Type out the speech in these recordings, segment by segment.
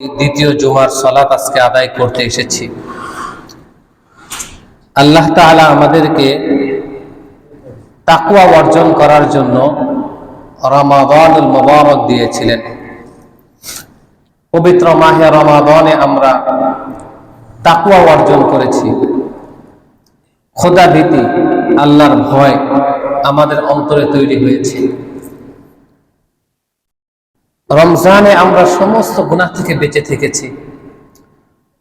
দ্বিতীয় জুমার সালাত আজকে আদায় করতে এসেছি। আল্লাহ তাআলা আমাদেরকে তাকওয়া অর্জন করার জন্য রমাদানুল মুবারক দিয়েছিলেন। পবিত্র মাহে রমাদানে আমরা তাকওয়া অর্জন করেছি। খোদা ভীতি, আল্লাহর ভয় আমাদের অন্তরে তৈরি হয়েছে। রমজানে আমরা সমস্ত গুনাহ থেকে বেঁচে থেকেছি।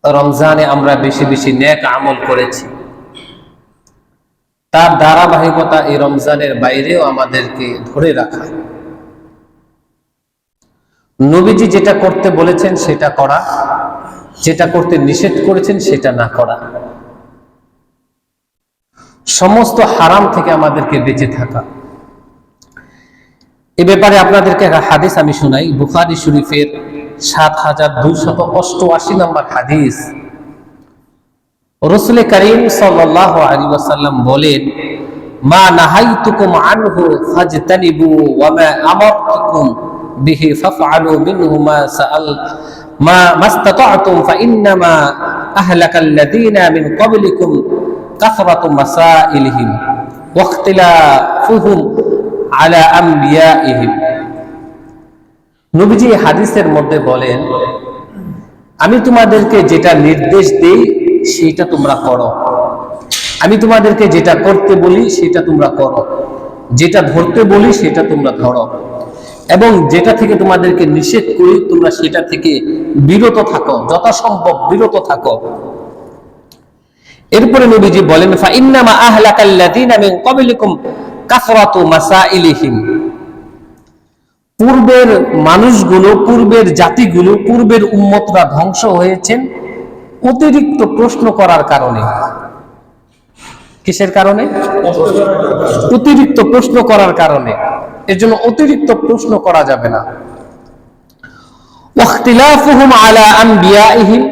রমজানে আমরা বেশি বেশি নেক আমল করেছি। তার ধারাবাহিকতা এই রমজানের বাইরেও আমাদেরকে ধরে রাখা। নবীজি যেটা করতে বলেছেন সেটা করা, যেটা করতে নিষেধ করেছেন সেটা না করা, সমস্ত হারাম থেকে আমাদেরকে বেঁচে থাকা। এ ব্যাপারে আপনাদেরকে একটা হাদিস আমি শোনাই। বুখারী শরীফের ৭,২৮৮ নম্বর হাদিস। রাসূল করিম সাল্লাল্লাহু আলাইহি ওয়াসাল্লাম বলেন, মা নাহাইতুকুম আনহু ফাজতানিবু ওয়া মা আমারতুকুম বিহি ফাফআলু মিনহু মা মাস্তাতা'তুম ফাইন্নামা আহলাকাল্লাযীনা মিন ক্বাবলিকুম কাসরাতু মাসাইলিহিম ওয়া ইখতিলাফুহুম আলা আমবিয়াইহিম। নবীজি হাদিসের মধ্যে বলেন, আমি তোমাদেরকে যেটা নির্দেশ দেই সেটা তোমরা করো, আমি তোমাদেরকে যেটা করতে বলি সেটা তোমরা করো, যেটা ধরতে বলি সেটা তোমরা ধরো, এবং যেটা থেকে তোমাদেরকে নিষেধ করি তোমরা সেটা থেকে বিরত থাকো, যথাসম্ভব বিরত থাকো। এরপরে নবীজি বলেন, ফাইন্নামা আহলাকাল্লাযীনা মিন ক্বাবলিকুম কাসরাতু মাসাইলিহিম। পূর্বের মানুষগুলো, পূর্বের জাতিগুলো, পূর্বের উম্মতরা ধ্বংস হয়েছেন অতিরিক্ত প্রশ্ন করার কারণে। কিসের কারণে? অতিরিক্ত প্রশ্ন করার কারণে। এর জন্য অতিরিক্ত প্রশ্ন করা যাবে না। ওয়াখতিলাফুহুম আলা আমবিয়াইহিম,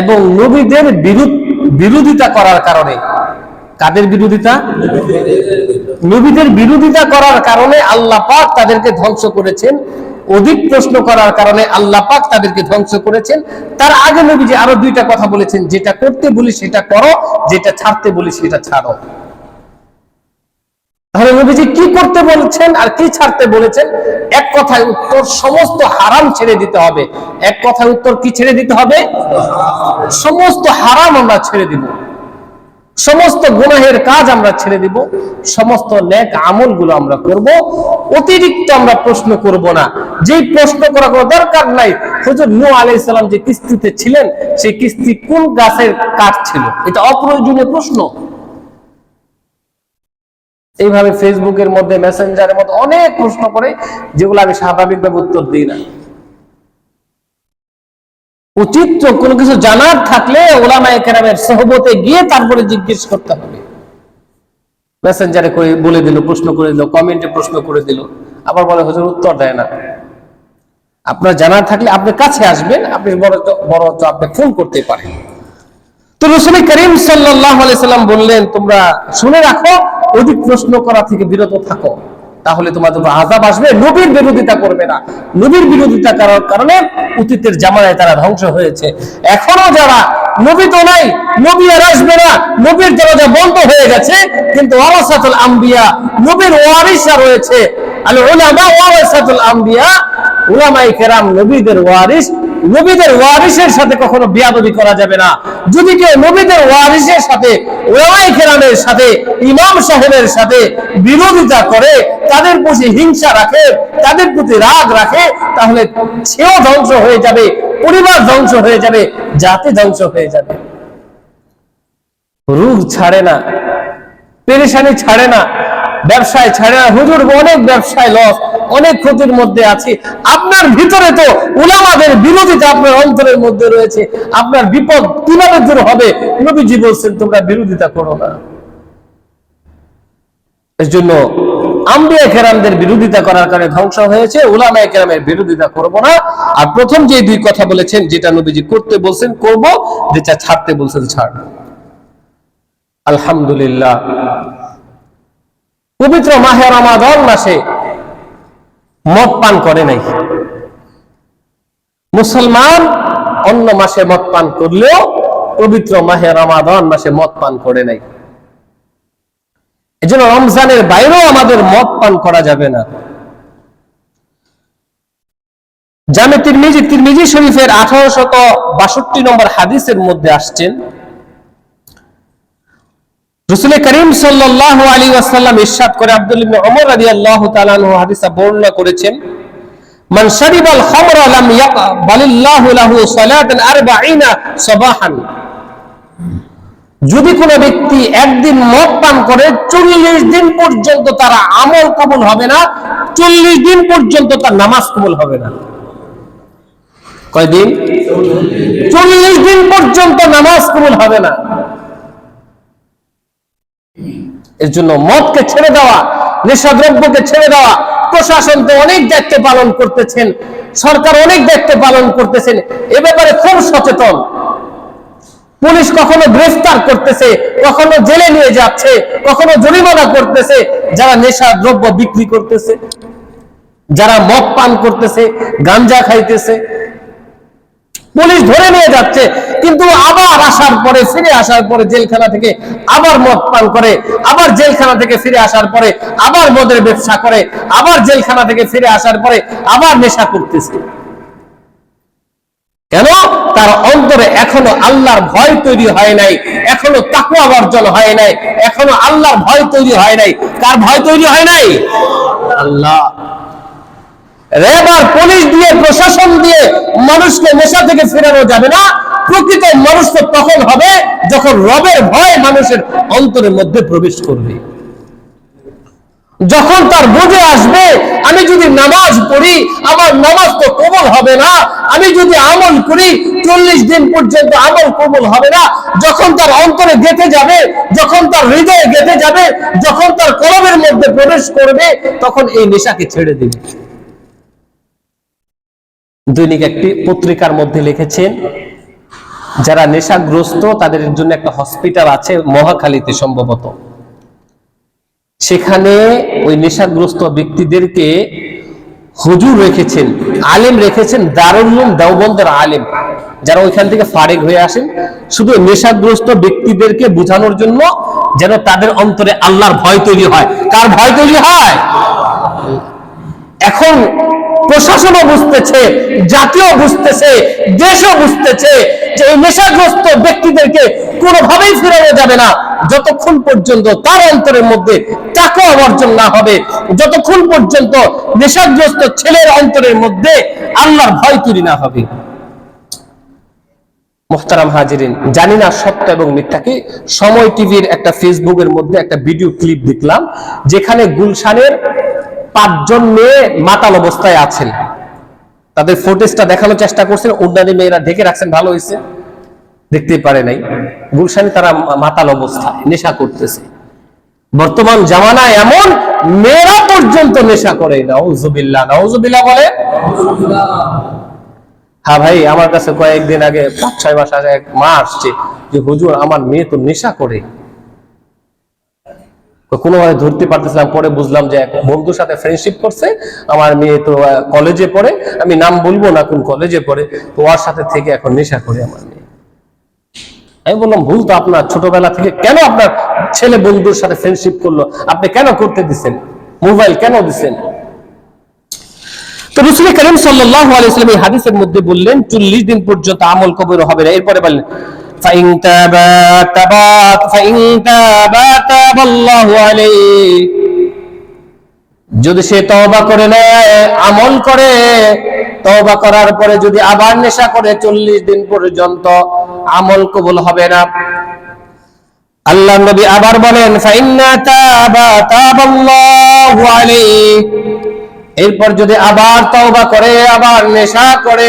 এবং নবীদের বিরোধিতা করার কারণে। কাদের বিরোধিতা? নবীদের বিরোধিতা করার কারণে আল্লাহ পাক তাদেরকে ধ্বংস করেছেন। অধিক প্রশ্ন করার কারণে আল্লাহ পাক তাদেরকে ধ্বংস করেছেন। তার আগে নবীজি আরো দুইটা কথা বলেছেন, যেটা করতে বলি সেটা করো, যেটা ছাড়তে বলি সেটা ছাড়ো। তাহলে নবীজি কি করতে বলেছেন আর কি ছাড়তে বলেছেন? এক কথায় উত্তর, সমস্ত হারাম ছেড়ে দিতে হবে। এক কথায় উত্তর, কি ছেড়ে দিতে হবে? সমস্ত হারাম আমরা ছেড়ে দিব, সমস্ত গুনাহের কাজ আমরা ছেড়ে দিব, সমস্ত নেক আমলগুলো আমরা করব। অতিরিক্ত আমরা প্রশ্ন করব না। যেই প্রশ্ন করার কোনো দরকার নাই, হুজুর নূহ আলাইহিস সালাম যে কিস্তিতে ছিলেন সেই কিস্তি কোন গাছের কাঠ ছিল, এটা অপ্রয়োজনীয় প্রশ্ন। এইভাবে ফেসবুকের মধ্যে, মেসেঞ্জারের মধ্যে অনেক প্রশ্ন করে, যেগুলো আমি স্বাভাবিকভাবে উত্তর দিই না। উচিত কোনো কিছু জানার থাকলে উলামায়ে কেরামের সোহবতে গিয়ে তারপরে জিজ্ঞেস করতে হবে। মেসেঞ্জারে করে বলে দিল, প্রশ্ন করে দিল, কমেন্টে প্রশ্ন করে দিল, আবার বলে হুজুর উত্তর দেয় না। আপনার জানার থাকলে আপনি কাছে আসবেন, আপনি বড় আপনি ফোন করতে পারেন। তো রাসূল করিম সাল্লাল্লাহু আলাইহি সাল্লাম বললেন, তোমরা শুনে রাখো, অধিক প্রশ্ন করা থেকে বিরত থাকো, তাহলে তোমাদের উপর আযাব আসবে। নবীর বিরোধিতা করবে না। নবীর বিরোধিতা করার কারণে অতীতের জামানায় তারা ধ্বংস হয়েছে। এখনো যারা নবী তো নাই, নবী আর আসবে না, নবীর দরজা বন্ধ হয়ে গেছে, কিন্তু ওয়ারাসাতুল আম্বিয়া, নবীর ওয়ারিসরা রয়েছে। আল উলামা ওয়ারাসাতুল আম্বিয়া, উলামায়ে কেরাম নবীদের ওয়ারিস। নবীদের ওয়ারিসের সাথে কখনো বেয়াদবি করা যাবে না। যদি কেউ নবীদের ওয়ারিসের সাথে, উলামায়ে কেরামের সাথে, ইমাম সাহেবের সাথে বিরোধিতা করে, তাদের প্রতি হিংসা রাখে, তাদের প্রতি রাগ রাখে, তাহলে সেও ধ্বংস হয়ে যাবে, পরিবার ধ্বংস হয়ে যাবে, জাতি ধ্বংস হয়ে যাবে। রোগ ছাড়ে না, পেরেশানি ছাড়ে না, ব্যবসায় ছাড়ে না। হুজুর অনেক ব্যবসায় লস, অনেক ক্ষতির মধ্যে আছি। আপনার ভিতরে তো উলামাদের বিরোধিতা আপনার অন্তরের মধ্যে রয়েছে। আপনার বিপদ কিভাবে দূর হবে? নবীজি বলছেন, তোমরা বিরোধিতা করো না। এর জন্য আম্বিয়া কেরামদের বিরোধিতা করার কারণে ধ্বংস হয়েছে। উলামায়ে কেরামের বিরোধিতা করব না। আর প্রথম যে দুই কথা বলেছেন, যেটা নবীজি করতে বলছেন করব, যেটা ছাড়তে বলছেন ছাড়ব। আলহামদুলিল্লাহ, পবিত্র মাহে রমাদান মাসে মদ পান করে নাই। মুসলমান অন্য মাসে মদ পান করলেও পবিত্র মাহে রমাদান মাসে মদ পান করে নাই। এজন্য রমজানের বাইরেও আমাদের মদ পান করা যাবে না। জামে তিরমিজি শরীফের 1862 নম্বর হাদিসের মধ্যে আসছেন, রাসূল করিম সাল্লাল্লাহু আলাইহি ওয়াসাল্লাম ইরশাদ করে, আব্দুল্লাহ ইবনে ওমর রাদিয়াল্লাহু তাআলা আনহু হাদিসা বর্ণনা করেছেন, মান শারিবাল খামরা লাম ইয়াকবালিল্লাহু লাহু সালাতান 40 সাবাহান। যদি কোনো ব্যক্তি একদিন মদ পান করে 40 দিন পর্যন্ত তার আমল কবুল হবে না, 40 দিন পর্যন্ত তার নামাজ কবুল হবে না। কয়দিন? 40 দিন পর্যন্ত নামাজ কবুল হবে না। এর জন্য মদকে ছেড়ে দেওয়া, নেশাদ্রব্যকে ছেড়ে দেওয়া, প্রশাসন তো অনেক দায়িত্ব পালন করতেছেন, সরকার অনেক দায়িত্ব পালন করতেছেন, এ ব্যাপারে খুব সচেতন। পুলিশ কখনো গ্রেফতার করতেছে, কখনো জেলে নিয়ে যাচ্ছে, কখনো জরিমানা করতেছে যারা নেশা দ্রব্য বিক্রি করতেছে, যারা মদ পান করতেছে, গাঞ্জা খাইতেছে, পুলিশ ধরে নিয়ে যাচ্ছে। কিন্তু আবার আসার পরে, ফিরে আসার পরে জেলখানা থেকে আবার মদ পান করে, আবার জেলখানা থেকে ফিরে আসার পরে আবার মদের ব্যবসা করে, আবার জেলখানা থেকে ফিরে আসার পরে আবার নেশা করতেছে। কেন? তার অন্তরে এখনো আল্লাহর ভয় তৈরি হয় নাই, এখনো তাকওয়া অর্জন হয় নাই, এখনো আল্লাহর ভয় তৈরি হয় নাই। কার ভয় তৈরি হয় নাই? আল্লাহ। র্যাব আর পুলিশ দিয়ে, প্রশাসন দিয়ে মানুষকে নেশা থেকে ফেরানো যাবে না। প্রকৃত মানুষ তো তখন হবে যখন রবের ভয় মানুষের অন্তরের মধ্যে প্রবেশ করবে, যখন তার বুঝে আসবে আমি যদি নামাজ পড়ি আমার নামাজ তো কবুল হবে না, আমি যদি আমল করি 40 দিন পর্যন্ত আমল কবুল হবে না। যখন তার অন্তরে গেঁথে যাবে, যখন তার হৃদয়ে গেঁথে যাবে, যখন তার কলবের মধ্যে প্রবেশ করবে, তখন এই নেশাকে ছেড়ে দিবে। দৈনিক একটি পত্রিকার মধ্যে লিখেছেন, যারা নেশাগ্রস্ত তাদের জন্য একটা হসপিটাল আছে মহাখালীতে সম্ভবত। সেখানে ওই নেশাগ্রস্ত ব্যক্তিদেরকে হুজুর রেখেছেন, আলেম রেখেছেন, দারুল উলুম দেওবন্দের আলেম, যারা ওইখান থেকে ফারেক হয়ে আসেন শুধু নেশাগ্রস্ত ব্যক্তিদেরকে বোঝানোর জন্য, যেন তাদের অন্তরে আল্লাহর ভয় তৈরি হয়। কার ভয় তৈরি হয়? এখন প্রশাসনও বুঝতেছে, জাতীয় বুঝতেছে, দেশও বুঝতেছে যে এই নেশাগ্রস্ত ব্যক্তিদেরকে কোনোভাবেই ফেরানো যাবে না যতক্ষণ পর্যন্ত তার অন্তরের মধ্যে তাকওয়া অর্জন না হবে, যতক্ষণ পর্যন্ত নেশাগ্রস্ত ছেলের অন্তরের মধ্যে আল্লাহর ভয় তৈরি না হবে। মুহতারাম হাজিরিন, জানি না সত্য এবং মিথ্যা কি, সময় টিভির একটা ফেসবুকের মধ্যে একটা ভিডিও ক্লিপ দেখলাম, যেখানে গুলশানের 5 জন মেয়ে মাতাল অবস্থায় আছেন। তাদের ফুটেজটা দেখানোর চেষ্টা করছেন, অন্যান্য মেয়েরা ঢেকে রাখছেন, ভালো হয়েছে, দেখতে পারে নাই। গুলশানে তারা মাতাল অবস্থায় নেশা করতেছে। বর্তমান জামানায় এমন মেয়েরা পর্যন্ত নেশা করে। নাউজুবিল্লাহ, নাউজুবিল্লাহ বলে। হ্যাঁ ভাই, আমার কাছে কয়েকদিন আগে 5-6 মাস আগে এক মা আসছে যে হুজুর আমার মেয়ে তো নেশা করে। কোনোভাবে ধরতে পারতেছিলাম, পরে বুঝলাম যে এক বন্ধুর সাথে ফ্রেন্ডশিপ করছে, আমার মেয়ে তো কলেজে পড়ে, আমি নাম বলবো না কোন কলেজে পড়ে, তো ওর সাথে থেকে এখন নেশা করে আমার মেয়ে। আমি বললাম ভুল তো আপনার, ছোটবেলা থেকে কেন আপনার ছেলে বন্ধুর সাথে ফ্রেন্ডশিপ করলো, আপনি কেন করতে দিচ্ছেন, মোবাইল কেন দিচ্ছেন? তো রাসূল করিম সাল্লাল্লাহু আলাইহি ওয়াসাল্লাম এই হাদিসের মধ্যে বললেন 40 দিন পর্যন্ত আমল কবুল হবে না। এরপরে বললেন فإن تابا تاب الله عليه, যদি সে তওবা করে নেয়, আমল করে, তওবা করার পরে যদি আবার নেশা করে 40 দিন পর্যন্ত আমল কবুল হবে না। আল্লাহ নবী আবার বলেন ফাইন্না তাবাল্লাহু আলাইহি, এরপর যদি আবার তওবা করে, আবার নেশা করে,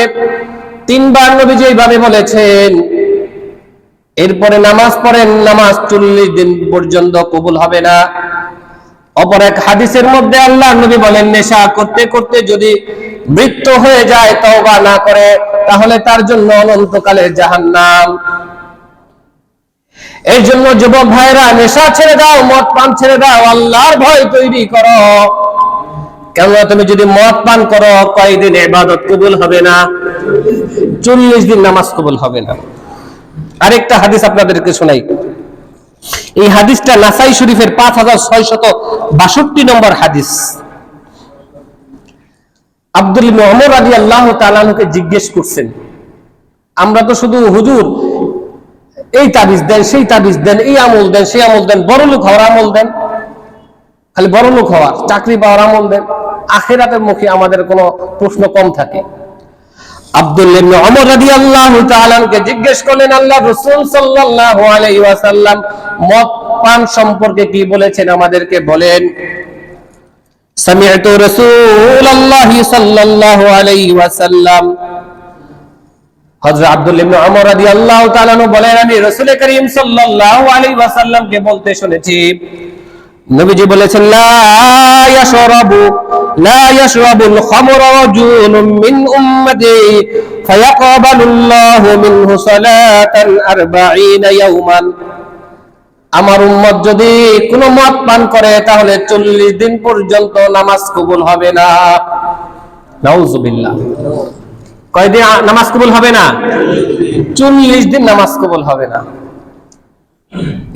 3 বার নবীজি এইভাবে বলেছেন, এরপরে নামাজ পড়েন, নামাজ 40 দিন পর্যন্ত কবুল হবে না। অপর এক হাদিসের মধ্যে আল্লাহ নবী বলেন নেশা করতে করতে যদি মৃত্যু হয়ে যায়, তওবা না করে, তাহলে তার জন্য অনন্তকালের জাহান্নাম। এই জন্য যুবক ভাইরা, নেশা ছেড়ে দাও, মদ পান ছেড়ে দাও, আল্লাহর ভয় তৈরি করো। কেননা তুমি যদি মদ পান করো কয়দিন ইবাদত কবুল হবে না? 40 দিন নামাজ কবুল হবে না। আরেকটা হাদিস আপনাদেরকে শোনাই। এই হাদিসটা নাসাই শরীফের 5662 নম্বর হাদিস। আব্দুল ইবনে ওমর রাদিয়াল্লাহু তাআলা আনহুকে জিজ্ঞেস করছেন, আমরা তো শুধু হুজুর এই তাবিজ দেন, সেই তাবিজ দেন, এই আমল দেন, সেই আমল দেন, বড় লোক হওয়ার আমল দেন, খালি বড় লোক হওয়ার, চাকরি পাওয়ার আমল দেন, আখিরাতের মুখে আমাদের কোনো প্রশ্ন কম থাকে। আব্দুল ইবনে ওমর রাদিয়াল্লাহু তাআলা আনহুকে জিজ্ঞেস করলেন, আল্লাহর রাসূল সাল্লাল্লাহু আলাইহি ওয়াসাল্লাম মদ পান সম্পর্কে কি বলেছেন আমাদেরকে বলেন। সামি'তু রাসূলুল্লাহি সাল্লাল্লাহু আলাইহি ওয়াসাল্লাম, হযরত আব্দুল ইবনে ওমর রাদিয়াল্লাহু তাআলা আনহু বলেন, আমি রাসূল করিম সাল্লাল্লাহু আলাইহি ওয়াসাল্লামকে বলতে শুনেছি, নবীজি বলেছেন, লা ইয়াশরাবুল খামরা রাজুলুম মিন উম্মতি ফায়াকবালুল্লাহু মিনহু সালাতান 40 ইয়াওমান। আমার উম্মত যদি কোনো মদ পান করে তাহলে 40 দিন পর্যন্ত নামাজ কবুল হবে না। নাউযুবিল্লাহ। কয়দিন নামাজ কবুল হবে না? 40 দিন নামাজ কবুল হবে না।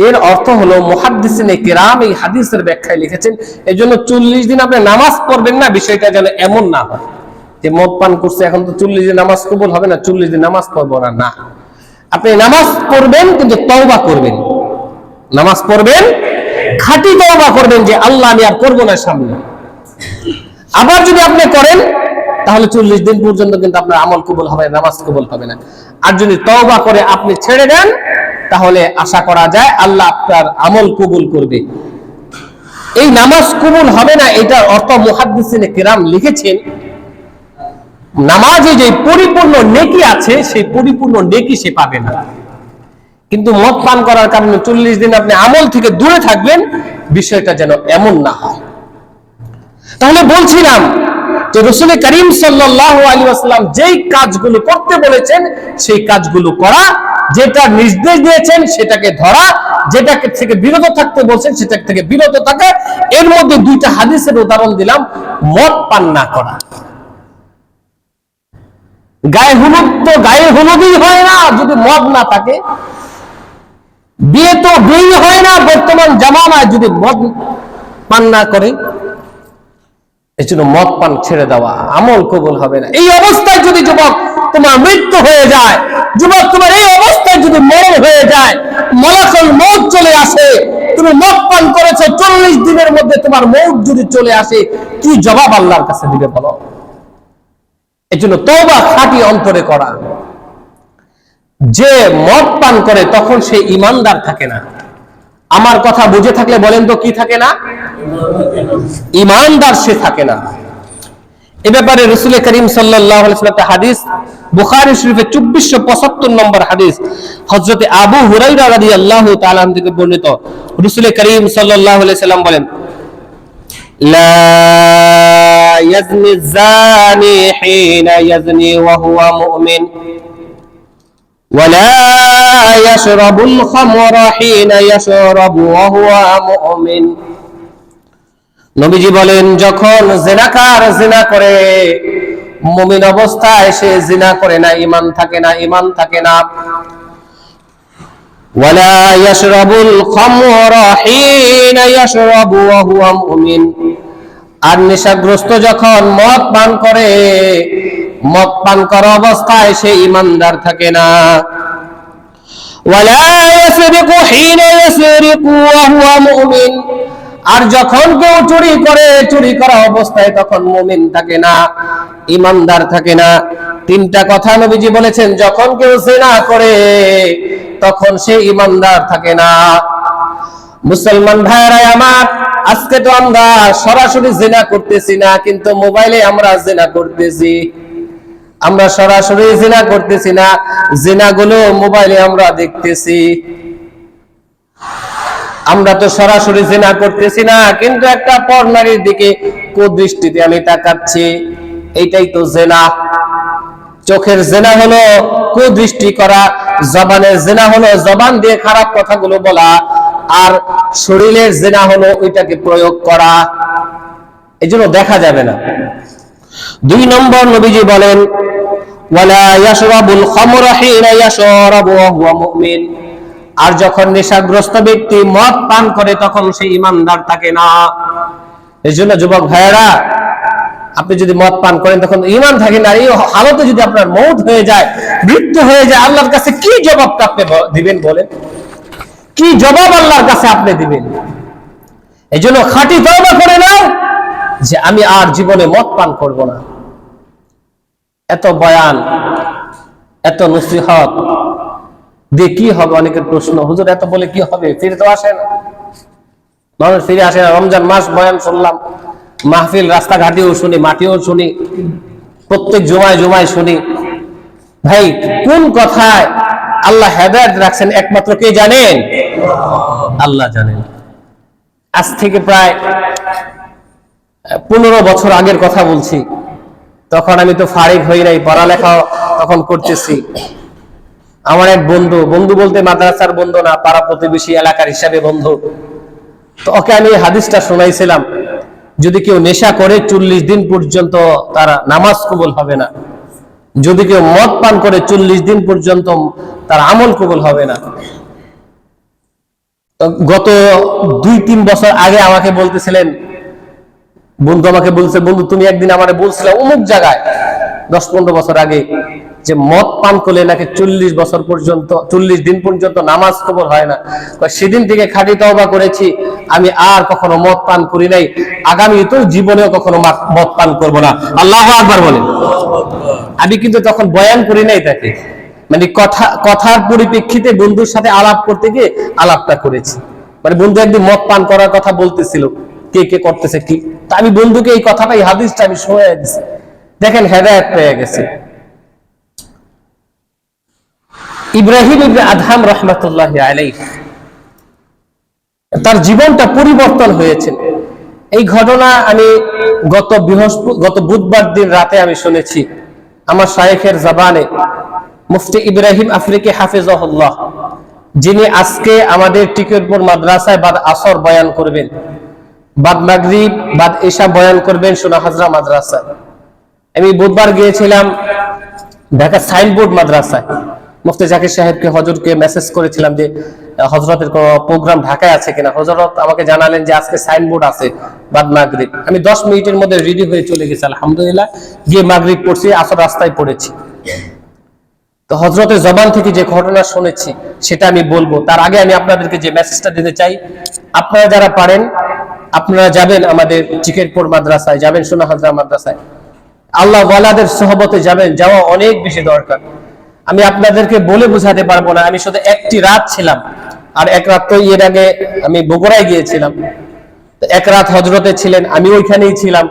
এর অর্থ হলো মুহাদ্দিসিনে কিরাম এই হাদিসের ব্যাখ্যায় লিখেছেন, এজন্য 40 দিন আপনি নামাজ পড়বেন না, বিষয়টা যেন এমন না হয় যে মদ পান করছে এখন তো 40 দিন নামাজ কবুল হবে না, 40 দিন নামাজ পড়বো না। না, আপনি নামাজ পড়বেন কিন্তু তওবা করবেন, নামাজ পড়বেন খাঁটি তওবা করবেন যে আল্লাহ আমি আর করবো না সামনে। আবার যদি আপনি করেন তাহলে 40 দিন পর্যন্ত কিন্তু আপনার আমল কবুল হবে না, নামাজ কবুল হবে না। আর যদি তওবা করে আপনি ছেড়ে দেন তাহলে আশা করা যায় আল্লাহ আপনার আমল কবুল করবে। এই নামাজ কবুল হবে না এটার অর্থ মুহাদ্দিসিনে কিরাম লিখেছেন, নামাজে যে পরিপূর্ণ নেকি আছে সেই পরিপূর্ণ নেকি সে পাবে না। কিন্তু মদ পান করার কারণে 40 দিন আপনি আমল থেকে দূরে থাকবেন, বিষয়টা যেন এমন না হয়। তাহলে বলছিলাম যে রাসূল করিম সাল্লাল্লাহু আলাইহি ওয়াসাল্লাম যেই কাজগুলো করতে বলেছেন সেই কাজগুলো করা, যেটা নির্দেশ দিয়েছেন সেটাকে ধরা, যেটা থেকে বিরত থাকতে বলছেন সেটা থেকে বিরত থাকা। এর মধ্যে দুইটা হাদিসের উদাহরণ দিলাম। মদ পান না করা, গায়ে হলুদ তো গায়ে হলুদই হয় না যদি মদ না থাকে, বিয়ে তো বিয়ে হয় না বর্তমান জামানায় যদি মদ পান না করে। এই জন্য মদ পান ছেড়ে দেওয়া, আমল কবুল হবে না। এই অবস্থায় যদি যুবক তোমার মৃত্যু হয়ে যায়, যুবক তোমার এই অবস্থায় যদি মরণ হয়ে যায়, মালাকুল মউত চলে আসে, তুমি মদ পান করেছো, 40 দিনের মধ্যে তোমার মউত যদি চলে আসে, কি জবাব আল্লাহর কাছে দিবে বলো? এই জন্য তওবা খাঁটি অন্তরে করা। যে মদ পান করে তখন সে ঈমানদার থাকে না। আমার কথা বুঝে থাকলে বলেন তো কি থাকে না? ঈমানদার সে থাকে না। এ ব্যাপারে রাসূল করিম সাল্লাল্লাহু আলাইহি ওয়াসাল্লাম একটা হাদিস, বুখারী শরীফে 2475 নম্বর হাদিস, হযরত আবু হুরায়রা রাদিয়াল্লাহু তাআলা আনহু থেকে বর্ণিত। রাসূল করিম সাল্লাল্লাহু আলাইহি ওয়াসাল্লাম বলেন, লা ইয়াজনি যানি হিনা ইয়াজনি ওয়া হুয়া মুমিন ولا يشرب الخمر حين يشرب وهو مؤمن। নবীজি বলেন, যখন জিনাকার জিনা করে মুমিন অবস্থায় সে জিনা করে না, ঈমান থাকে না, ঈমান থাকে না। ওয়ালা ইয়াশরাবুল খামরা হিনা ইয়াশরাবু ওয়া হুয়া মুমিন। আর নেশাগ্রস্ত যখন মদ পান করে, মদ পান করা অবস্থায় সে ঈমানদার থাকে না। ওয়ালা ইয়াসরিকু হিনা ইয়াসরিকু ওয়া হুয়া মুমিন। আর যখন কেউ চুরি করে, চুরি করা অবস্থায় তখন মুমিন থাকে না, ঈমানদার থাকে না। তিনটা কথা নবীজি বলেছেন, যখন কেউ জিনা করে তখন সে ঈমানদার থাকে না। মুসলমান ভাইরা আমার, আজকে তো আমরা সরাসরি জিনা করতেছি না, কিন্তু মোবাইলে আমরা জিনা করতেছি। আমরা সরাসরি জিনা করতেছি না, জিনাগুলো মোবাইলে আমরা দেখতেছি। আমরা তো সরাসরি জিনা করতেছি না, কিন্তু একটা পরনারীর দিকে কুদৃষ্টিতে আমি তাকাচ্ছি, এইটাই তো জিনা। চোখের জিনা হলো কুদৃষ্টি করা, জবানের জিনা হলো জবান দিয়ে খারাপ কথাগুলো বলা, আর শরীরের জিনা হলো ওইটাকে প্রয়োগ করা। এই জন্য দেখা যাবে না। 2 নম্বর নবীজি বলেন ওয়ালা ইয়াশরাবুল খামরা হিনা ইয়াশরাবু ওয়া হুয়া মুমিন, আর যখন নেশাগ্রস্ত ব্যক্তি মদ পান করে তখন সে ঈমানদার থাকে না। এজন্য যুবক ভাইয়েরা, আপনি যদি মদ পান করেন তখন ঈমান থাকে না। এই হালতে যদি আপনার মওত হয়ে যায়, মৃত্যু হয়ে যায়, আল্লাহর কাছে কি জবাবটা আপনি দিবেন বলেন? কি জবাব আল্লাহর কাছে আপনি দিবেন? এজন্য খাঁটি তওবা করে নাও যে আমি আর জীবনে মদ পান করব না। এত বয়ান, এত নসিহত দিয়ে কি হবে? অনেকের প্রশ্ন, হুজুর এত বলে কি হবে? ফিরে তো আসে না, মানুষ ফিরে আসে না। রমজান মাস বয়ান শুনলাম, মাহফিল রাস্তাঘাটেও শুনি, মাটিও শুনি, প্রত্যেক জুমায় জুমায় শুনি। ভাই, কোন কথায় আল্লাহ হেদায়েত রাখছেন একমাত্র কে জানেন? আল্লাহ জানেন। আজ থেকে প্রায় 15 বছর আগের কথা বলছি। তখন আমি তো ফারিগ হই নাই, পড়ালেখা তখন করতেছি। আমার এক বন্ধু, বন্ধু বলতে মাদ্রাসার বন্ধু না, পাড়া প্রতিবেশী এলাকার হিসাবে বন্ধু, তো ওকে আমি হাদিসটা শোনাইছিলাম, যদি কেউ নেশা করে 40 দিন পর্যন্ত তার নামাজ কবুল হবে না, যদি কেউ মদ পান করে 40 দিন পর্যন্ত তার আমল কবুল হবে না। গত 2-3 বছর আগে আমাকে বলতেছিলেন, বন্ধু আমাকে বলছে, বন্ধু তুমি একদিন আমারে বলছিলে অমুক জায়গায় 10-15 বছর আগে যে মদ পান করলে নাকি 40 দিন পর্যন্ত নামাজ কবুল হয় না। সেদিন থেকে খাঁটি তওবা করেছি, আমি আর কখনো মদ পান করি নাই, আগামী তো জীবনেও কখনো মদ পান করব না। আল্লাহু আকবার বলেন। আমি কিন্তু তখন বয়ান করি নাই তাকে, মানে কথার পরিপ্রেক্ষিতে বন্ধুর সাথে আলাপ করতে গিয়ে আলাপটা করেছি। মানে বন্ধু একদিন মদ পান করার কথা বলতেছিল, কে কে করতেছে কি, তা আমি বন্ধুকে এই কথাটা, এই হাদিসটা আমি শোনায় দিছি। দেখেন হেদায়েত পেয়ে গেছে। ইব্রাহিম ইবনে আদহাম রাহমাতুল্লাহি আলাইহি, তার জীবনটা পরিবর্তন হয়েছে। এই ঘটনা আমি গত বুধবার দিন রাতে আমি শুনেছি আমার শায়েখের জবানে, মুফতি ইব্রাহিম আফ্রিকি হাফিজাহুল্লাহ, যিনি আজকে আমাদের টিকেটপুর মাদ্রাসায় বাদ আসর বয়ান করবেন, বাদ মাগরিব, বাদ ইশা বয়ান করবেন সোনা হাজরা মাদ্রাসায়। আমি বুধবার গিয়েছিলাম ঢাকা সাইনবোর্ড মাদ্রাসায়, মুফতি জাকির সাহেবকে, হজরতকে মেসেজ করেছিলাম যে হজরতের কোনো প্রোগ্রাম ঢাকায় আছে কিনা। হজরত আমাকে জানালেন যে আজকে সাইনবোর্ড আছে বাদ মাগরিব। আমি 10 মিনিটের মধ্যে রেডি হয়ে চলে গেছি, আলহামদুলিল্লাহ, গিয়ে মাগরিব পড়ছি, আসর রাস্তায় পড়েছি। তো হজরতের জবান থেকে যে ঘটনা শুনেছি সেটা আমি বলবো। তার আগে আমি আপনাদেরকে যে মেসেজটা দিতে চাই, আপনারা যারা পারেন আপনারা যাবেন আমাদের টিকেটপুর মাদ্রাসায়, যাবেন সোনা হাজরা মাদ্রাসায়, আল্লাহ ওয়ালাদের সোহবতে যাবেন, যাওয়া অনেক বেশি দরকার। আমি আপনাদেরকে বলে বোঝাতে পারবো না। আমি শুধু একটি রাত ছিলাম, আর এক রাত তো এর আগে আমি বগুড়ায় গিয়েছিলাম, এক রাত হজরতে ছিলেন, আমি ওইখানেই ছিলাম।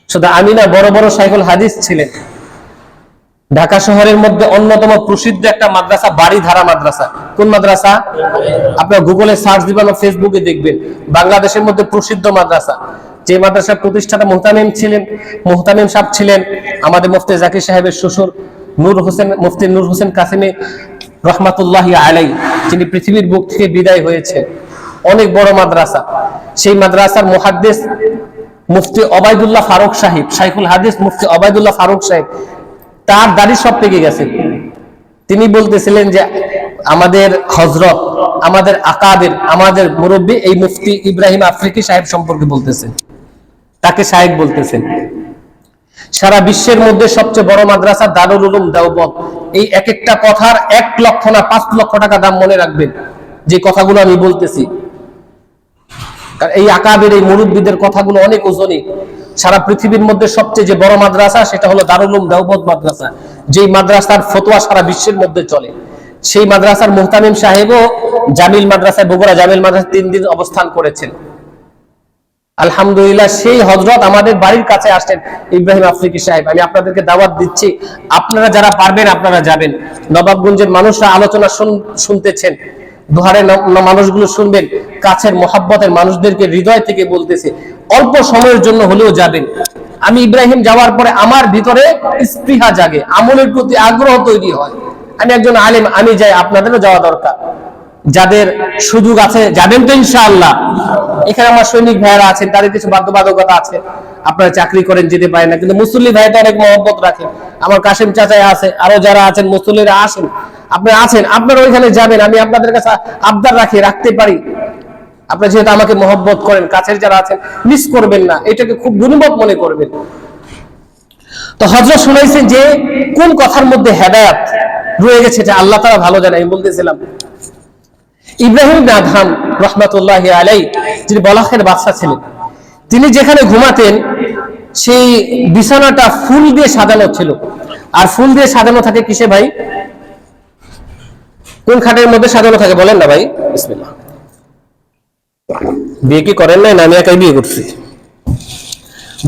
শুধু আমি না, বড় বড় শাইখুল হাদিস ছিলেন। ঢাকা শহরের মধ্যে অন্যতম প্রসিদ্ধ একটা মাদ্রাসা বাড়িধারা মাদ্রাসা। কোন মাদ্রাসা? আপনার গুগলে সার্চ দিবেন, ফেসবুকে দেখবেন, বাংলাদেশের মধ্যে প্রসিদ্ধ মাদ্রাসা। যে মাদ্রাসার প্রতিষ্ঠাতা মুহতামিম সাহেব ছিলেন আমাদের মুফতি জাকির সাহেবের শ্বশুর মুফতি নূর হোসেন কাসেমি রহমাতুল্লাহি আলাইহি, যিনি পৃথিবীর বুক থেকে বিদায় হয়েছে। অনেক বড় মাদ্রাসা। সেই মাদ্রাসার মুহাদ্দিস মুফতি ওবায়দুল্লাহ ফারুক সাহেব, শাইখুল হাদিস মুফতি ওবায়দুল্লাহ ফারুক সাহেব, তার দাড়ি সব পেকে গেছে। তিনি বলতেছিলেন যে আমাদের হযরত, আমাদের আকাবের, আমাদের মুরব্বী এই মুফতি ইব্রাহিম আফ্রিকি সাহেব সম্পর্কে বলতেছেন, তাকে সাহেব বলতেছেন। সারা বিশ্বের মধ্যে সবচেয়ে বড় মাদ্রাসা দারুল উলুম দেওবন্দ। এই এক একটা কথার 1 লক্ষ না 5 লক্ষ টাকা দাম, মনে রাখবেন যে কথাগুলো আমি বলতেছি। কারণ এই আকাবের, এই মুরব্বীদের কথাগুলো অনেক ওজনী। সারা পৃথিবীর মধ্যে সবচেয়ে যে বড় মাদ্রাসা সেটা হলো দারুল উলুম দেওবন্দ মাদ্রাসা, যেই মাদ্রাসার ফতোয়া সারা বিশ্বের মধ্যে চলে। সেই মাদ্রাসার মুহতামিম সাহেবও জামিল মাদ্রাসায়, বগুড়া জামিল মাদ্রাসায় 3 দিন অবস্থান করেছেন। আলহামদুলিল্লাহ, সেই হযরত আমাদের বাড়ির কাছে আসেন, ইব্রাহিম আফ্রিকি সাহেব। আমি আপনাদেরকে দাওয়াত দিচ্ছি, আপনারা যারা পারবেন আপনারা যাবেন। নবাবগঞ্জের মানুষরা আলোচনা শুনতেছেন, দোহারের মানুষগুলো শুনবেন, কাছের মোহাব্বতের মানুষদেরকে হৃদয় থেকে বলতেছে, অল্প সময়ের জন্য হলেও যাবেন। আমি ইব্রাহিম যাওয়ার পরে আমার ভিতরে স্পৃহা জাগে, আমলের প্রতি আগ্রহ তৈরি হয়। আমি একজন আলেম, আমি যাই, আপনাদেরও যাওয়া দরকার। যাদের সুযোগ আছে, যাবেন তো ইনশাআল্লাহ। এখানে আমার সৈনিক ভাইয়েরা আছেন, তাদের কিছু বাধ্যবাধকতা আছে, আপনারা চাকরি করেন যেতে পারেন না, কিন্তু মুসল্লি ভাইটা অনেক মহব্বত রাখেন। আমার কাশিম চাচাই আছে, আরো যারা আছেন মুসল্লিরা আসেন, আপনারা আছেন, আপনারা ওইখানে যাবেন, আমি আপনাদের কাছে আবদার রাখতে পারি। আপনারা যেহেতু আমাকে মহব্বত করেন, কাছের যারা আছেন মিস করবেন না, এটাকে খুব গুণবত মনে করবেন। তো হযরত শুনাইছেন যে কোন কথার মধ্যে হেদায়েত রয়ে গেছে, এটা আল্লাহ তাআলা ভালো জানেন। আমি বলতেছিলাম ইব্রাহিম ইবনে আদহাম রাহমাতুল্লাহি আলাইহি, যিনি বলাখের বাদশা ছিলেন, তিনি যেখানে ঘুমাতেন সেই বিছানাটা ফুল দিয়ে সাজানো ছিল। আর ফুল দিয়ে সাজানো থাকে কিসে ভাই? কোন খাটের মধ্যে সাজানো থাকে বলেন না ভাই? বিসমিল্লাহ। বিয়ে কি করেন নাই? না আমি একাই বিয়ে করছি।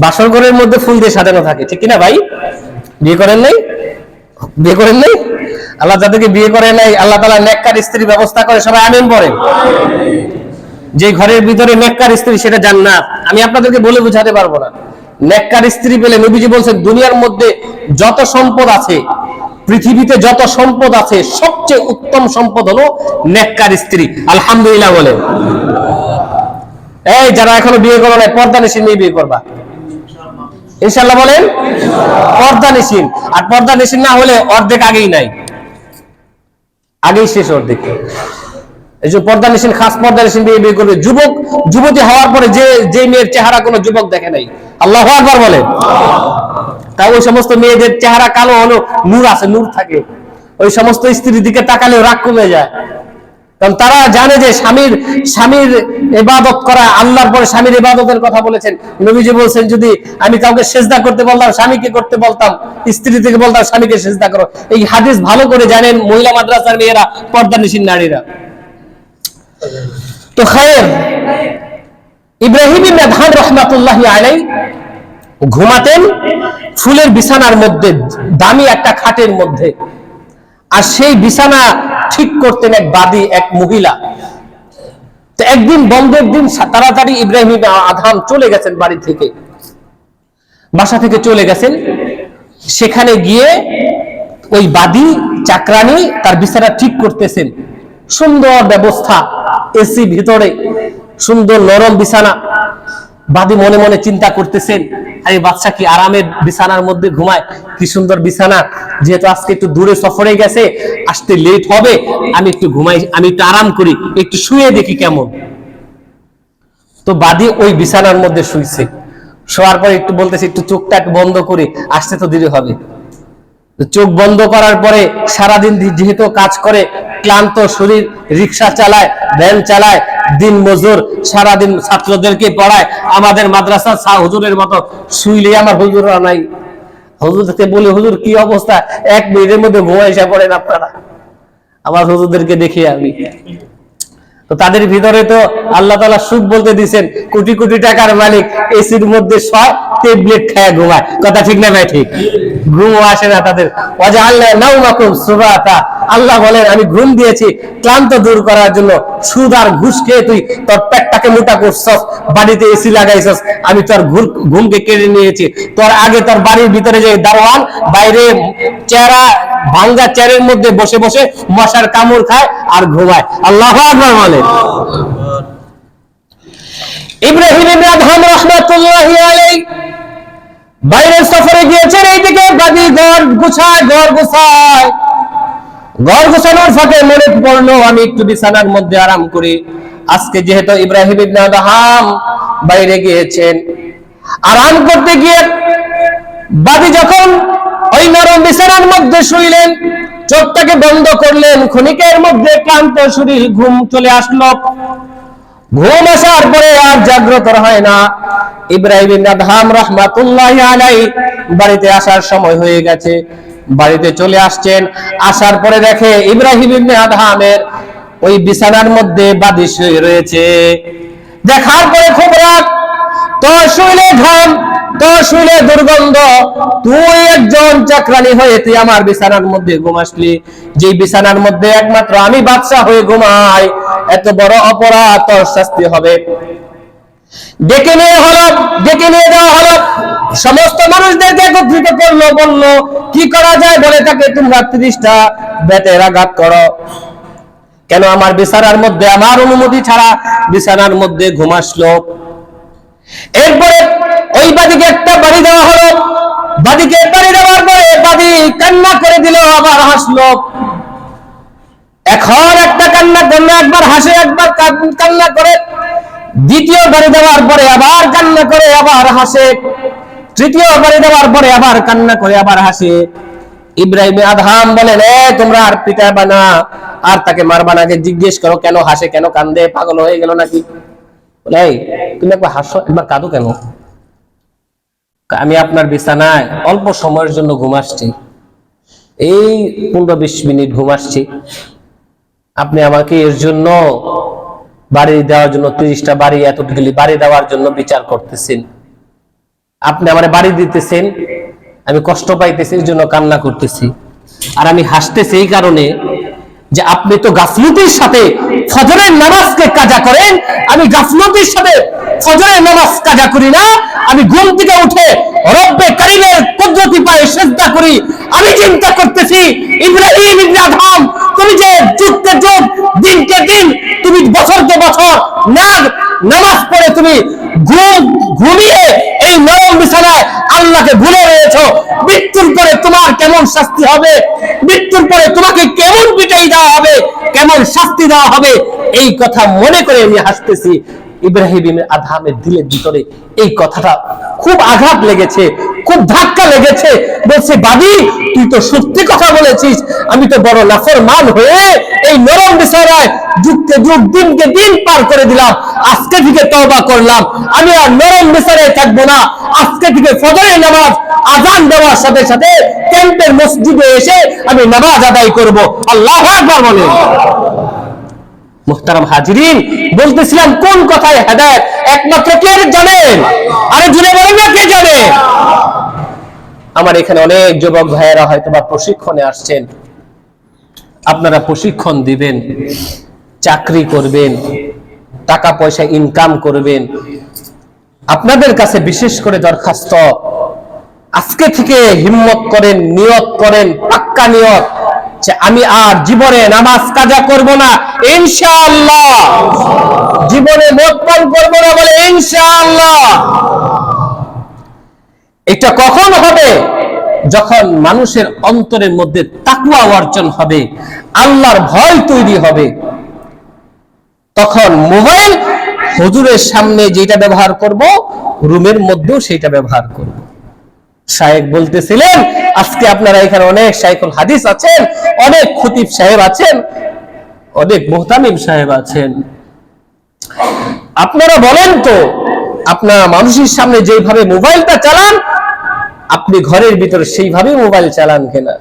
বাসর ঘরের মধ্যে ফুল দিয়ে সাজানো থাকে, ঠিক কিনা ভাই? বিয়ে করেন নাই? বিয়ে করেন নাই? আল্লাহ যাদেরকে বিয়ে করে নাই আল্লাহ তাআলা নেককার স্ত্রীর ব্যবস্থা করে, সবাই আমিন বলেন। যে ঘরের ভিতরে নেককার স্ত্রী সেটা জান্নাত। আমি আপনাদেরকে বলে বোঝাতে পারবো না। নেককার স্ত্রী পেলে নবীজি বলছেন দুনিয়ার মধ্যে যত সম্পদ আছে, পৃথিবীতে যত সম্পদ আছে, সবচেয়ে উত্তম সম্পদ হলো নেককার স্ত্রী। আলহামদুলিল্লাহ বলেন। এই যারা এখনো বিয়ে করো নাই, পর্দানিশীন নিয়ে বিয়ে করবা ইনশাআল্লাহ বলেন। পর্দানিশীন, আর পর্দানিশীন না হলে অর্ধেক আগেই নাই, আগেই শেষ অর্ধেক। এই যে পর্দানিশীন, খাস পর্দানিশীন বিয়ে করবে। যুবক যুবতী হওয়ার পরে যে মেয়ের চেহারা কোনো যুবক দেখে নাই, আল্লাহু আকবার বলেন, তা ওই সমস্ত মেয়েদের চেহারা কালো হলো, নূর আছে, নূর থাকে, ওই সমস্ত স্ত্রীর দিকে তাকালেও রাগ কমে যায়। কারণ তারা জানে যে স্বামীর ইবাদত করা, আল্লাহর পরে স্বামীর ইবাদতের কথা বলেছেন। নবীজি বলছেন যদি আমি কাউকে সিজদা করতে বলতাম স্বামীকে করতে বলতাম, স্ত্রী থেকে বলতাম স্বামীকে সিজদা করো। এই হাদিস ভালো করে জানেন মহিলা মাদ্রাসার মেয়েরা, পর্দানিশীন নারীরা। তো খায়ের, ইব্রাহিম ইবনে আদহাম রাহমাতুল্লাহি আলাইহি ঘুমাতেন ফুলের বিছানার মধ্যে, দামি একটা খাটের মধ্যে। আর সেই বিছানা ঠিক করতেন এক বাদী, এক মহিলা। তো একদিন বন্ধের দিন তাড়াতাড়ি ইব্রাহিম ইবনে আদহাম চলে গেছেন বাড়ি থেকে, বাসা থেকে চলে গেছেন। সেখানে গিয়ে ওই বাদী চাকরানী তার বিছানা ঠিক করতেছেন। সুন্দর ব্যবস্থা, এসি ভিতরে, সুন্দর নরম বিছানা। বাদী মনে মনে চিন্তা করতেছেন, আরে বাচ্চা কি আরামের বিছানার মধ্যে ঘুমায়, কি সুন্দর বিছানা। যেহেতু আজকে একটু দূরে সফরে গেছে, আসতে লেট হবে, আমি একটু ঘুমাই, আমি একটু আরাম করি, একটু শুয়ে দেখি কেমন। তো বাদী ওই বিছানার মধ্যে শুইছে। শোয়ার পরে একটু বলতেছে একটু চোখটা একটু বন্ধ করে, আসতে তো দেরি হবে। চোখ বন্ধ করার পরে সারাদিন যেহেতু কাজ করে, ক্লান্ত শরীর, রিক্সা চালায়, ভ্যান চালায়, দিন মজুর, সারাদিন ছাত্রদেরকে পড়ায়। আমাদের মাদ্রাসার হুজুরের মতো শুইলে আমার হুজুররা নাই। হুজুরকে বলে হুজুর কি অবস্থা, 1 মিনিটের মধ্যে ঘুমায় এসে পড়েন আপনারা। আমার হুজুরদেরকে দেখি আমি। তো তাদের ভিতরে তো আল্লাহ তাআলা সুখ বলতে দিয়েছেন, কোটি কোটি টাকার মালিক এসির মধ্যে শয়, ট্যাবলেট খায় ঘুমায়। কথা ঠিক না ভাই? ঠিক। ঘুমও আসে না তাদের। ওয়াজআলনা নাওমাকুম সুবাতা, আল্লাহ বলেন আমি ঘুম দিয়েছি ক্লান্ত দূর করার জন্য। সুদ আর ঘুষ খেয়ে তুই তোর পেটটাকে মোটা করছস, বাড়িতে এসি লাগাইছস, আমি তোর ঘুমকে কেড়ে নিয়েছি। তোর আগে তোর বাড়ির ভিতরে যে দারোয়ান, বাইরে চেহারা ভাঙ্গা চেয়ারের মধ্যে বসে বসে মশার কামড় খায় আর ঘুমায়। আল্লাহু আকবার বলে। ইব্রাহিম ইবনে আদহাম রাহমাতুল্লাহি আলাইহি বাইরের সফরে গিয়েছেন। এইদিকে বাদী ঘর গোছানোর ফাঁকে মনে পড়লো আমি একটু বিছানার মধ্যে আরাম করি। আজকে যেহেতু ইব্রাহিম ইবনে আদহাম বাইরে গিয়েছেন, আরাম করতে গিয়ে বাদী যখন ওই নরম বিছানার মধ্যে শুইলেন, চোখটাকে বন্ধ করলেন, ক্ষণিকের মধ্যে ক্লান্ত শরীর ঘুম চলে আসলো। ঘুম আসার পরে আর জাগ্রত হয় না। ইব্রাহিম ইবনে আদহাম রাহমাতুল্লাহি আলাইহি বাড়িতে আসার সময় হয়ে গেছে। বাড়িতে চলে আসছেন, আসার পরে দেখে ইব্রাহিম ইবনে আদহামের ওই বিছানার মধ্যে বাদী শুয়ে রয়েছে। দেখার পরে খুব রাগ, তোর শুইলে ঘাম, তোর শুইলে দুর্গন্ধ, তুই একজন চাকরানী হয়ে তুই আমার বিছানার মধ্যে ঘুমাসলি, যে বিছানার মধ্যে একমাত্র আমি বাদশা হয়ে ঘুমাই, এত বড় অপরাধ, তোর শাস্তি হবে। ডেকে নিয়ে যাওয়া হলো। সমস্ত মানুষদেরকে একত্রিত করলো, বলল কি করা যায়, বলে তাকে তোমরা 30টা বেতের আঘাত করো। কেন আমার বিছানার মধ্যে আমার অনুমতি ছাড়া বিছানার মধ্যে ঘুম আসলো? এরপরে ওই বাদীকে একটা বাড়ি দেওয়া হলো। বাদীকে বাড়ি দেওয়ার পরে বাদী কান্না করে দিল, আবার হাসলো। এখন একটা কান্না করলে একবার হাসে, একবার কান্না করে। দ্বিতীয় বাড়ি দেওয়ার পরে আবার কান্না করে, আবার হাসে। তৃতীয় বাড়ি দেওয়ার পরে আবার কান্না করে, আবার হাসে। ইব্রাহিম আদহাম বলেন, তোমরা আর পিটাবা না, আর তাকে মারবা না। জিজ্ঞেস করো কেন হাসে, কেন কান্দে, পাগল হয়ে গেল নাকি? বলে, তুমি একবার হাসো, একবার কাঁদো কেন? আমি আপনার বিছানায় অল্প সময়ের জন্য ঘুম আসছি, এই 15-20 মিনিট ঘুম আসছি। আপনি আমাকে এর জন্য বাড়ি দেওয়ার জন্য 30টা বাড়ি, এতগুলি বাড়ি দেওয়ার জন্য বিচার করতেছেন। আপনি আমার বাড়ি দিতেছেন, আমি কষ্ট পাইতেছি, এর জন্য কান্না করতেছি। আর আমি হাসতেছি এই কারণে যে আপনি তো গাফলতির সাথে ফজরের নামাজকে কাজা করেন, আমি গাফলতির সাথে ফজরের নামাজ কাজা করি না। আমি ঘুম থেকে উঠে রব্বে কারীমের কুদরতি পায়ে সিজদা করি। আমি চিন্তা করতেছি, ইব্রাহিম ইবনে আদহাম, তুমি যে যুগকে যুগ, দিনকে দিন, তুমি বছরকে বছর নামাজ পড়ে তুমি ঘুমিয়ে এই নরম বিছানায় আল্লাহকে ভুলে রয়েছো। মৃত্যুর পরে তোমার কেমন শাস্তি হবে, মৃত্যুর পরে তোমাকে কেমন পিটাই দেওয়া হবে, কেমন শাস্তি দেওয়া হবে, এই কথা মনে করে আমি হাসতেছি। ইব্রাহিম আদহামের দিলের ভিতরে এই কথাটা খুব আঘাত লেগেছে, খুব ধাক্কা লেগেছে। বলছে, বাদী, তুই তো সত্যি কথা বলেছিস। আমি তো বড় নাফরমান হয়ে এই নরম বিছানায় যুগকে যুগ, দিনকে দিন পার করে দিলাম। আজকে থেকে তওবা করলাম, আমি আর নরম বিছানায় থাকবো না। আজকে থেকে ফজরের নামাজ আযান দেওয়ার সাথে সাথে ক্যাম্পের মসজিদে এসে আমি নামাজ আদায় করব। আল্লাহু আকবার বলেন। মুহতারাম হাজিরিন, বলতেছিলাম কোন কথায় হেদায়েত একমাত্র কে জানেন? আরে জুড়ে বলেন না, কে জানে? আমার এখানে অনেক যুবক ভাইয়েরা হয়তো বা প্রশিক্ষণে আসছেন। আপনারা প্রশিক্ষণ দিবেন, চাকরি করবেন, টাকা পয়সা ইনকাম করবেন। আপনাদের কাছে বিশেষ করে দরখাস্ত, আজকে থেকে হিম্মত করেন, নিয়ত করেন, পাক্কা নিয়ত যে আমি আর জীবনে নামাজ কাজা করব না, ইনশাআল্লাহ। জীবনে মদ পান করব না, বলে ইনশাআল্লাহ। এটা কখন হবে? যখন মানুষের অন্তরের মধ্যে তাকওয়া অর্জন হবে, আল্লাহর ভয় তৈরি হবে। তখন মোবাইল হুজুরের সামনে যেটা ব্যবহার করব, রুমের মধ্যেও সেটা ব্যবহার করব। শায়েখ বলতেছিলেন, আজকে আপনারা এখানে অনেক শাইখুল হাদিস আছেন, অনেক খতিব সাহেব আছেন, অনেক মুহতামিম সাহেব আছেন। আপনারা বলেন তো, আপনারা মানুষের সামনে যেভাবে মোবাইলটা চালান, আপনি ঘরের ভিতরে সেইভাবে মোবাইল চালান কিনা?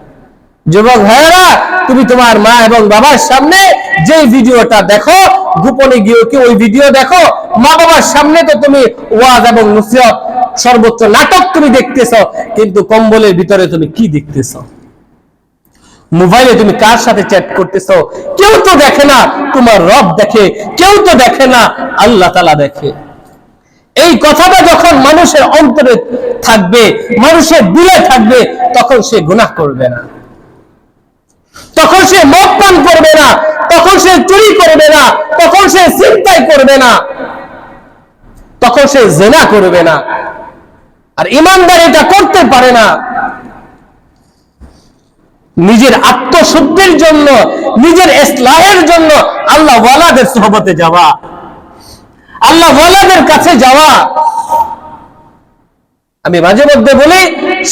যুবক ভাইয়েরা, তুমি তোমার মা এবং বাবার সামনে যে ভিডিওটা দেখো, গোপনে গিয়ে কি ওই ভিডিও দেখো? মা বাবার সামনে তো তুমি ওয়াজ এবং নসিহত, সর্বোচ্চ নাটক তুমি দেখতেছো, কিন্তু কম্বলের ভিতরে তুমি কি দেখতেছো? মোবাইলে তুমি কার সাথে চ্যাট করতেছো? কেউ তো দেখে না, তোমার রব দেখে। কেউ তো দেখে না, আল্লাহ তাআলা দেখে। এই কথাটা যখন মানুষের অন্তরে থাকবে, মানুষের দিলে থাকবে, তখন সে গুনাহ করবে না, তখন সে মদ পান করবে না, তখন সে চুরি করবে না, তখন সে ছিনতাই করবে না, তখন সে জিনা করবে না। আর ঈমানদার এটা করতে পারে না। নিজের আত্মশুদ্ধির জন্য, নিজের ইসলাহের জন্য আল্লাহ ওয়ালাদের সুহবতে যাওয়া, আল্লাহ ওয়ালাদের কাছে যাওয়া। আমি মাঝে মধ্যে বলি,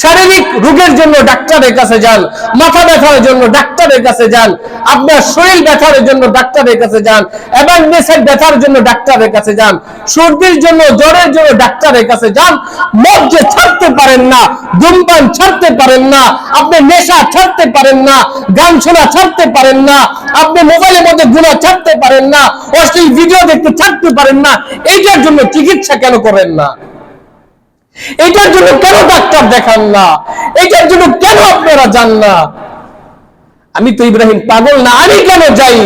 শারীরিক রোগের জন্য ডাক্তারের কাছে যান, মাথা ব্যথার জন্য ডাক্তারের কাছে যান, আপনার শরীর ব্যথার জন্য ডাক্তারের কাছে যান, অ্যাপেন্ডিক্সের ব্যথার জন্য ডাক্তারের কাছে যান, সর্দির জন্য, জ্বরের জন্য ডাক্তারের কাছে যান। মদ যে ছাড়তে পারেন না, ধূমপান ছাড়তে পারেন না, আপনি নেশা ছাড়তে পারেন না, গান শোনা ছাড়তে পারেন না, আপনি মোবাইলের মধ্যে গুনাহ ছাড়তে পারেন না, অশ্লীল ভিডিও দেখতে ছাড়তে পারেন না, এইটার জন্য চিকিৎসা কেন করেন না? এটার জন্য কেন ডাক্তার দেখান না? এটার জন্য কেন আপনারা যান না? আমি তো ইব্রাহিম পাগল না, আমি কেন যাই?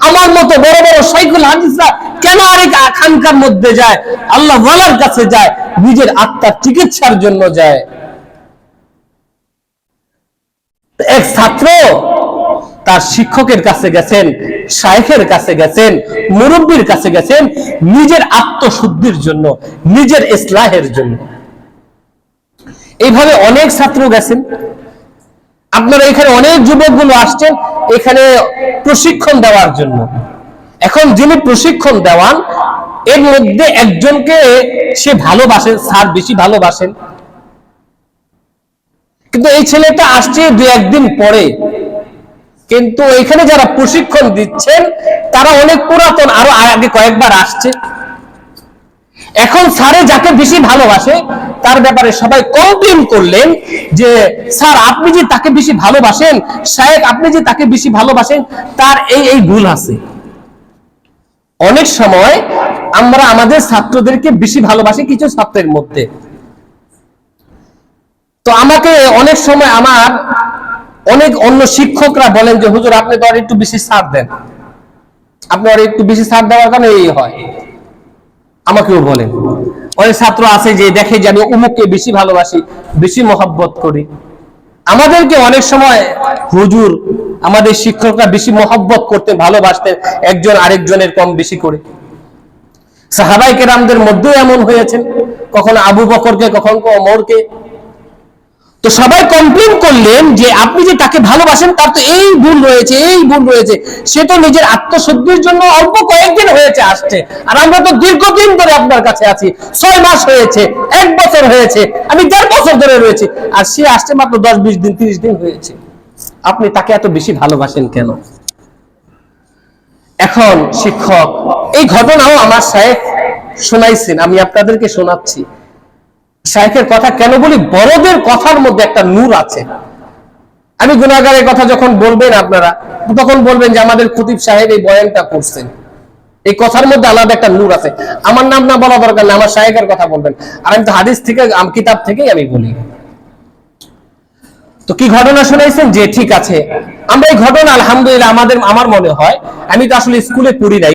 আমার মতো বড় বড় শাইখুল হাদিসরা কেন আরেক খানকার মধ্যে যায়, আল্লাহ ওয়ালার কাছে যায়, নিজের আত্মার চিকিৎসার জন্য যায়। এক ছাত্র তার শিক্ষকের কাছে গেছেন, শায়েখের কাছে গেছেন, মুরব্বির কাছে গেছেন নিজের আত্মশুদ্ধির জন্য, নিজের ইসলাহের জন্য। এইভাবে অনেক ছাত্র গেছেন। আপনারা এখানে অনেক যুবকগুলো আসছেন এখানে প্রশিক্ষণ দেওয়ার জন্য। এখন যিনি প্রশিক্ষণ দেওয়ান এর মধ্যে একজনকে সে ভালোবাসেন, স্যার বেশি ভালোবাসেন, কিন্তু এই ছেলেটা আসছে 2-1 দিন পরে। কিন্তু এখানে যারা প্রশিক্ষণ দিচ্ছেন তারা অনেক পুরাতন, আরো আগে কয়েকবার আসছে। এখন স্যারে যাকে বেশি ভালোবাসে তার ব্যাপারে সবাই কমপ্লেন করলেন যে স্যার আপনি যে তাকে বেশি ভালোবাসেন, শায়েখ আপনি যে তাকে বেশি ভালোবাসেন, তার এই ভুল আছে। অনেক সময় আমরা আমাদের ছাত্রদেরকে বেশি ভালোবাসি কিছু ছাত্রের মধ্যে। তো আমাকে অনেক সময় আমার অনেক অন্য শিক্ষকরা বলেন যে হুজুর আপনি তো আর একটু বেশি ছাড় দেন, আপনি আর একটু বেশি ছাড় দেওয়ার কারণে এই হয়। আমাকেও বলেন, অনেক ছাত্র আছে যে দেখে যে আমি অমুককে বেশি ভালোবাসি, বেশি মহব্বত করি। আমাদেরকে অনেক সময় হুজুর আমাদের শিক্ষকরা বেশি মহব্বত করতে ভালোবাসতেন একজন আরেকজনের কম বেশি করে। সাহাবায়ে কেরামদের মধ্যেও এমন হয়েছে, কখনো আবু বকরকে কখনো ওমরকে। তো সবাই কমপ্লেন করলেন যে আপনি যে তাকে ভালোবাসেন তার তো এই ভুল রয়েছে, এই ভুল রয়েছে। সে তো নিজের আত্মশুদ্ধির জন্য অল্প কয়েকদিন হয়েছে আসছে, আর আমরা তো দীর্ঘদিন ধরে আপনার কাছে আছি, 6 মাস হয়েছে, 1 বছর হয়েছে, আমি 1.5 বছর ধরে রয়েছি, আর সে আসছে মাত্র 10-20 দিন 30 দিন হয়েছে। আপনি তাকে এত বেশি ভালোবাসেন কেন? এখন শিক্ষক এই ঘটনাও আমার শায়েখ শোনাইছেন, আমি আপনাদেরকে শোনাচ্ছি। শায়েখের কথা কেন বলি? বড়দের কথার মধ্যে একটা নূর আছে। আমি গুনাহগারের কথা যখন বলবেন আপনারা তখন বলবেন যে আমাদের খতিব সাহেব এই বয়ানটা করছেন, এই কথার মধ্যে আলাদা একটা নূর আছে। আমার নাম না বলা দরকার না, আমার শায়েখের কথা বলবেন, আর আমি তো হাদিস থেকে কিতাব থেকেই আমি বলি। তো কি ঘটনা শুনাইছেন? যে ঠিক আছে, আমরা এই ঘটনা আলহামদুলিল্লাহ আমার মনে হয়, আমি তো আসলে স্কুলে পড়ি নাই।